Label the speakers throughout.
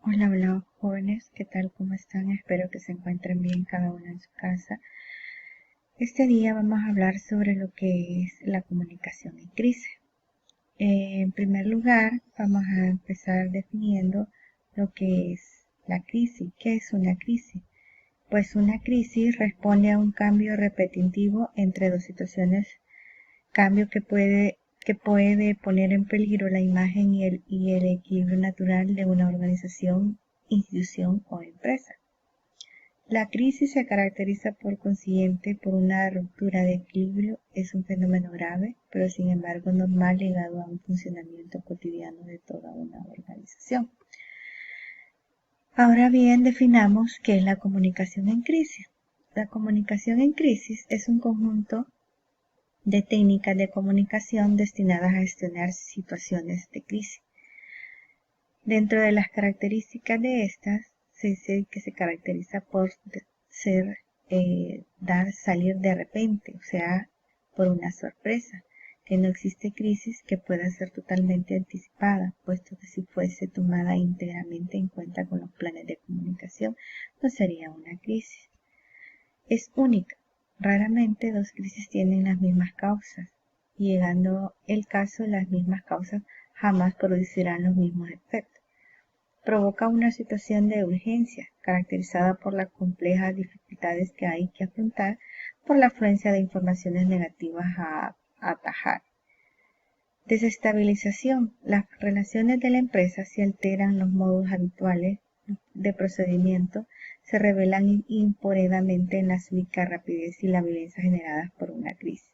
Speaker 1: Hola, hola jóvenes, ¿qué tal? ¿Cómo están? Espero que se encuentren bien cada uno en su casa. Este día vamos a hablar sobre lo que es la comunicación en crisis. En primer lugar, vamos a empezar definiendo lo que es la crisis. ¿Qué es una crisis? Pues una crisis responde a un cambio repetitivo entre dos situaciones, cambio que puede poner en peligro la imagen y el equilibrio natural de una organización, institución o empresa. La crisis se caracteriza por consiguiente por una ruptura de equilibrio. Es un fenómeno grave, pero sin embargo normal ligado a un funcionamiento cotidiano de toda una organización. Ahora bien, definamos qué es la comunicación en crisis. La comunicación en crisis es un conjunto de técnicas de comunicación destinadas a gestionar situaciones de crisis. Dentro de las características de estas, se dice que se caracteriza por salir de repente, o sea, por una sorpresa, que no existe crisis que pueda ser totalmente anticipada, puesto que si fuese tomada íntegramente en cuenta con los planes de comunicación, no sería una crisis. Es única. Raramente dos crisis tienen las mismas causas, y llegando el caso, las mismas causas jamás producirán los mismos efectos. Provoca una situación de urgencia, caracterizada por las complejas dificultades que hay que afrontar por la afluencia de informaciones negativas a atajar. Desestabilización. Las relaciones de la empresa se alteran, los modos habituales de procedimiento se revelan imponentemente en la súbita rapidez y la violencia generadas por una crisis.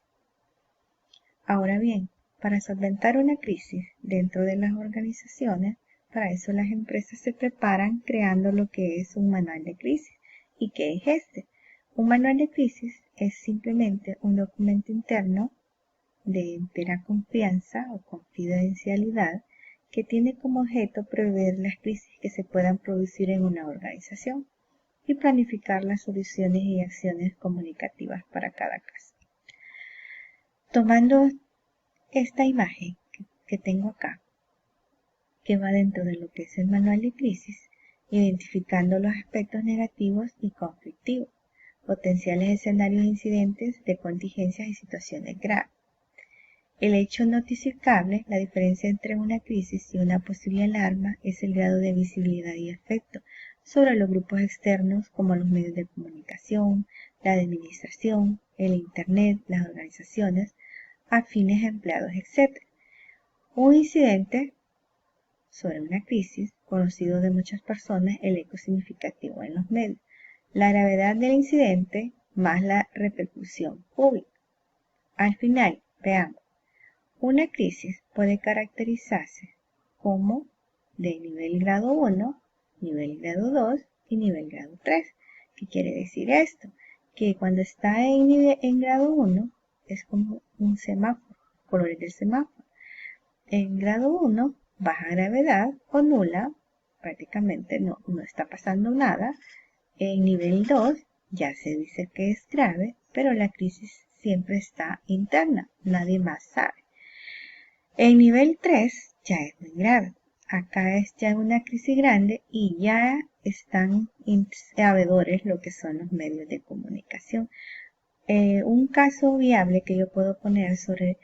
Speaker 1: Ahora bien, para solventar una crisis dentro de las organizaciones, para eso las empresas se preparan creando lo que es un manual de crisis. ¿Y qué es este? Un manual de crisis es simplemente un documento interno de entera confianza o confidencialidad que tiene como objeto prever las crisis que se puedan producir en una organización y planificar las soluciones y acciones comunicativas para cada caso. Tomando esta imagen que tengo acá, que va dentro de lo que es el manual de crisis, identificando los aspectos negativos y conflictivos, potenciales escenarios de incidentes, de contingencias y situaciones graves. El hecho notificable, la diferencia entre una crisis y una posible alarma, es el grado de visibilidad y efecto sobre los grupos externos como los medios de comunicación, la administración, el Internet, las organizaciones, a fines empleados, etc. Un incidente sobre una crisis, conocido de muchas personas, el eco significativo en los medios, la gravedad del incidente más la repercusión pública. Al final, veamos, una crisis puede caracterizarse como de nivel grado 1, nivel grado 2 y nivel grado 3. ¿Qué quiere decir esto? Que cuando está en grado 1 es como un semáforo, colores del semáforo. En grado 1, baja gravedad o nula, prácticamente no está pasando nada. En nivel 2 ya se dice que es grave, pero la crisis siempre está interna, nadie más sabe. En nivel 3 ya es muy grave. Acá es ya una crisis grande y ya están sabedores lo que son los medios de comunicación. Un caso viable que yo puedo poner sobre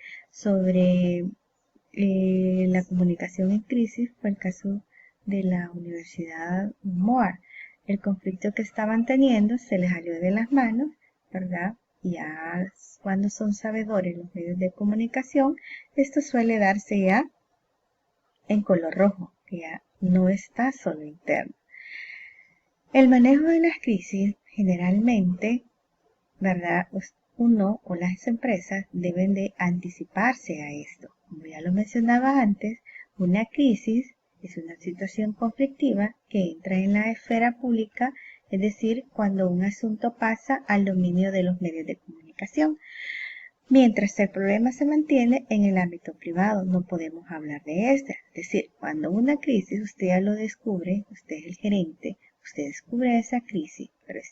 Speaker 1: la comunicación en crisis fue el caso de la Universidad Moore. El conflicto que estaban teniendo se les salió de las manos, ¿verdad? Ya cuando son sabedores los medios de comunicación, esto suele darse ya en color rojo, que ya no está solo interno. El manejo de las crisis generalmente, ¿verdad? Uno o las empresas deben de anticiparse a esto. Como ya lo mencionaba antes, una crisis es una situación conflictiva que entra en la esfera pública, es decir, cuando un asunto pasa al dominio de los medios de comunicación. Mientras el problema se mantiene en el ámbito privado, no podemos hablar de este. Es decir, cuando una crisis usted ya lo descubre, usted es el gerente, usted descubre esa crisis, pero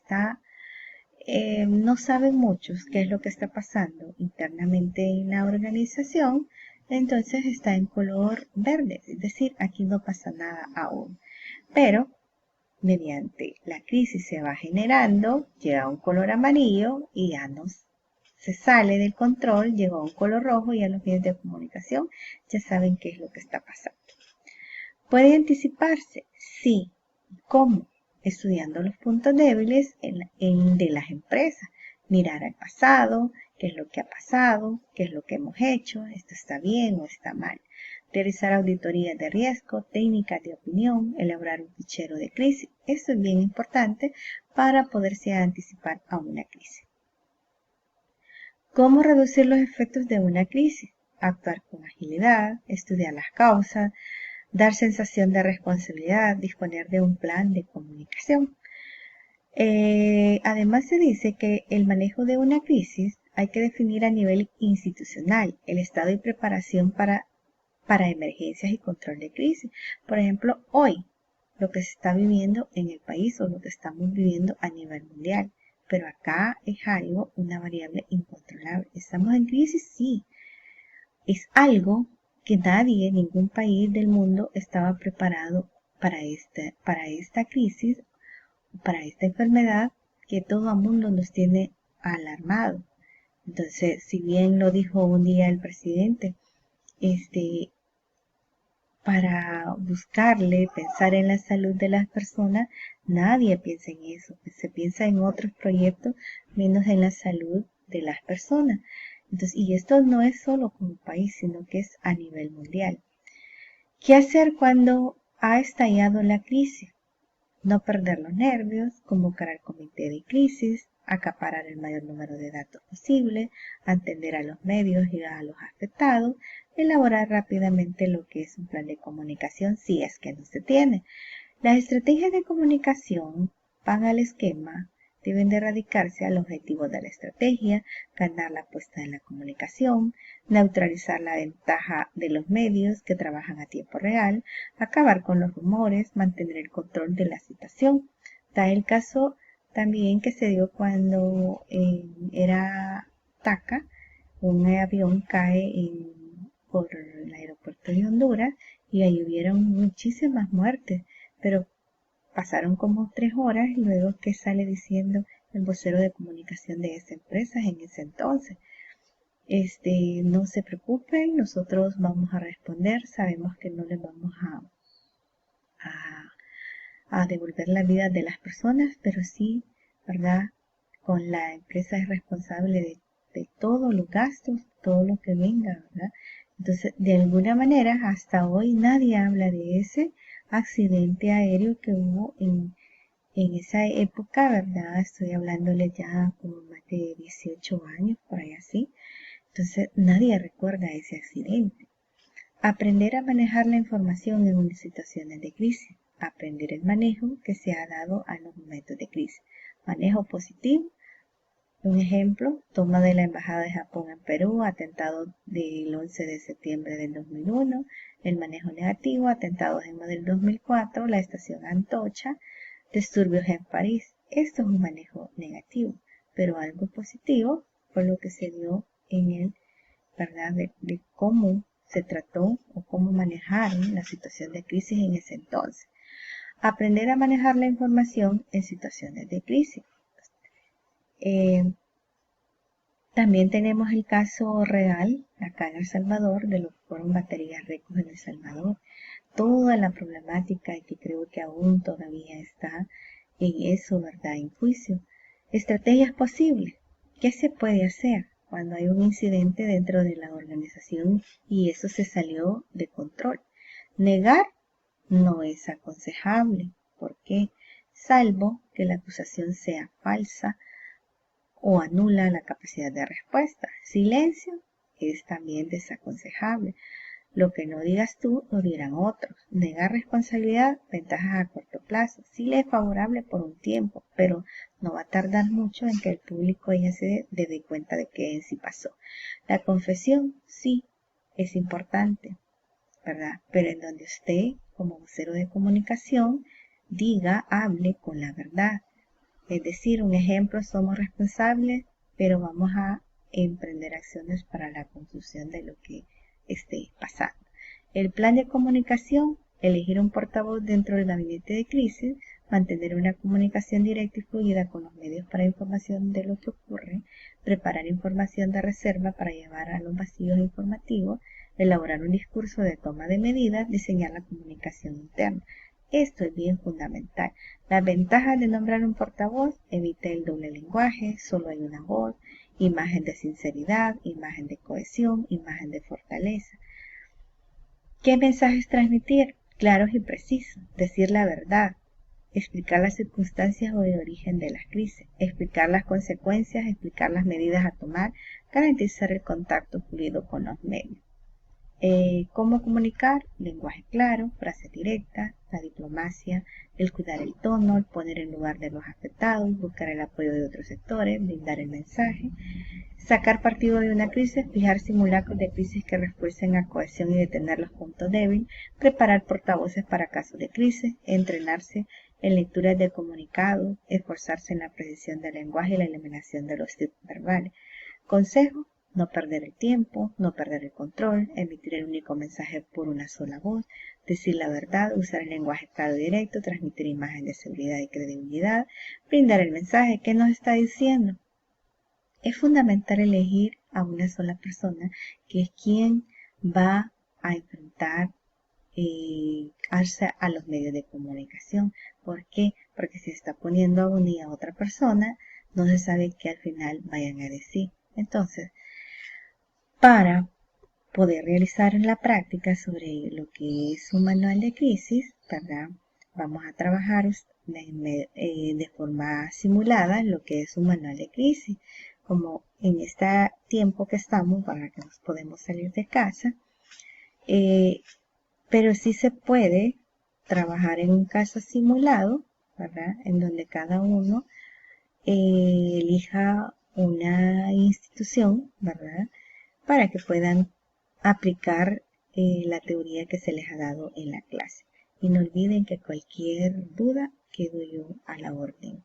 Speaker 1: no saben muchos qué es lo que está pasando internamente en la organización, entonces está en color verde, es decir, aquí no pasa nada aún. pero mediante la crisis se va generando, llega a un color amarillo y ya no se sale del control, llegó a un color rojo y a los medios de comunicación ya saben qué es lo que está pasando. ¿Puede anticiparse? Sí. ¿Cómo? Estudiando los puntos débiles de las empresas. Mirar al pasado, qué es lo que ha pasado, qué es lo que hemos hecho, esto está bien o está mal. Realizar auditorías de riesgo, técnicas de opinión, elaborar un fichero de crisis. Esto es bien importante para poderse anticipar a una crisis. ¿Cómo reducir los efectos de una crisis? Actuar con agilidad, estudiar las causas, dar sensación de responsabilidad, disponer de un plan de comunicación. Además se dice que el manejo de una crisis hay que definir a nivel institucional el estado y preparación para emergencias y control de crisis. Por ejemplo, hoy lo que se está viviendo en el país o lo que estamos viviendo a nivel mundial. Pero acá es algo, una variable incontrolable. ¿Estamos en crisis? Sí. Es algo que nadie, ningún país del mundo estaba preparado para esta crisis, para esta enfermedad que todo el mundo nos tiene alarmado. Entonces, si bien lo dijo un día el presidente, para buscarle, pensar en la salud de las personas, nadie piensa en eso, se piensa en otros proyectos menos en la salud de las personas. Entonces, y esto no es solo como país, sino que es a nivel mundial. ¿Qué hacer cuando ha estallado la crisis? No perder los nervios, convocar al comité de crisis, acaparar el mayor número de datos posible, atender a los medios y a los afectados, elaborar rápidamente lo que es un plan de comunicación si es que no se tiene. Las estrategias de comunicación van al esquema, deben de radicarse al objetivo de la estrategia, ganar la apuesta de la comunicación, neutralizar la ventaja de los medios que trabajan a tiempo real, acabar con los rumores, mantener el control de la situación. Está el caso también que se dio cuando era TACA, un avión cae por el aeropuerto de Honduras y ahí hubieron muchísimas muertes, pero pasaron como 3 horas y luego que sale diciendo el vocero de comunicación de esa empresa en ese entonces. No se preocupen, nosotros vamos a responder, sabemos que no les vamos a devolver la vida de las personas, pero sí, ¿verdad? Con la empresa es responsable de todos los gastos, todo lo que venga, ¿verdad? Entonces, de alguna manera, hasta hoy nadie habla de ese accidente aéreo que hubo en esa época, ¿verdad? Estoy hablándole ya como más de 18 años, por ahí así. Entonces, nadie recuerda ese accidente. Aprender a manejar la información en unas situaciones de crisis. Aprender el manejo que se ha dado a los momentos de crisis. Manejo positivo. Un ejemplo, toma de la Embajada de Japón en Perú, atentado del 11 de septiembre del 2001. El manejo negativo, atentados en del 2004, la estación Antocha, disturbios en París. Esto es un manejo negativo, pero algo positivo fue lo que se dio en el, ¿verdad? De cómo se trató o cómo manejaron la situación de crisis en ese entonces. Aprender a manejar la información en situaciones de crisis. También tenemos el caso real, acá en El Salvador, de lo que fueron baterías récords en El Salvador. Toda la problemática que creo que aún todavía está en eso, ¿verdad? En juicio. Estrategias posibles. ¿Qué se puede hacer cuando hay un incidente dentro de la organización y eso se salió de control? Negar no es aconsejable. ¿Por qué? Salvo que la acusación sea falsa o anula la capacidad de respuesta. Silencio es también desaconsejable. Lo que no digas tú, lo dirán otros. Negar responsabilidad, ventajas a corto plazo. Sí le es favorable por un tiempo, pero no va a tardar mucho en que el público ya se dé cuenta de que en sí pasó. La confesión, sí, es importante, ¿verdad? Pero en donde usted, como vocero de comunicación, diga, hable con la verdad. Es decir, un ejemplo, somos responsables, pero vamos a emprender acciones para la construcción de lo que esté pasando. El plan de comunicación elegir un portavoz dentro del gabinete de crisis, mantener una comunicación directa y fluida con los medios para información de lo que ocurre, preparar información de reserva para llevar a los vacíos informativos, elaborar un discurso de toma de medidas, diseñar la comunicación interna. Esto es bien fundamental. Las ventajas de nombrar un portavoz: evita el doble lenguaje, solo hay una voz, imagen de sinceridad, imagen de cohesión, imagen de fortaleza. ¿Qué mensajes transmitir? Claros y precisos. Decir la verdad. Explicar las circunstancias o el origen de las crisis. Explicar las consecuencias, explicar las medidas a tomar, garantizar el contacto fluido con los medios. ¿Cómo comunicar? Lenguaje claro, frases directas, la diplomacia, el cuidar el tono, el poner en lugar de los afectados, buscar el apoyo de otros sectores, brindar el mensaje. Sacar partido de una crisis, fijar simulacros de crisis que refuercen la cohesión y detener los puntos débiles, preparar portavoces para casos de crisis, entrenarse en lecturas de comunicados, esforzarse en la precisión del lenguaje y la eliminación de los tips verbales. Consejo: no perder el tiempo, no perder el control, emitir el único mensaje por una sola voz, decir la verdad, usar el lenguaje claro y directo, transmitir imagen de seguridad y credibilidad, brindar el mensaje. ¿Qué nos está diciendo? Es fundamental elegir a una sola persona, que es quien va a enfrentar a los medios de comunicación. ¿Por qué? Porque si está poniendo a una y a otra persona, no se sabe qué al final vayan a decir. Entonces, para poder realizar en la práctica sobre lo que es un manual de crisis, ¿verdad? Vamos a trabajar de forma simulada lo que es un manual de crisis. Como en este tiempo que estamos, para que nos podemos salir de casa, pero sí se puede trabajar en un caso simulado, ¿verdad? En donde cada uno elija una institución, ¿verdad? Para que puedan aplicar la teoría que se les ha dado en la clase. Y no olviden que cualquier duda quedo yo a la orden.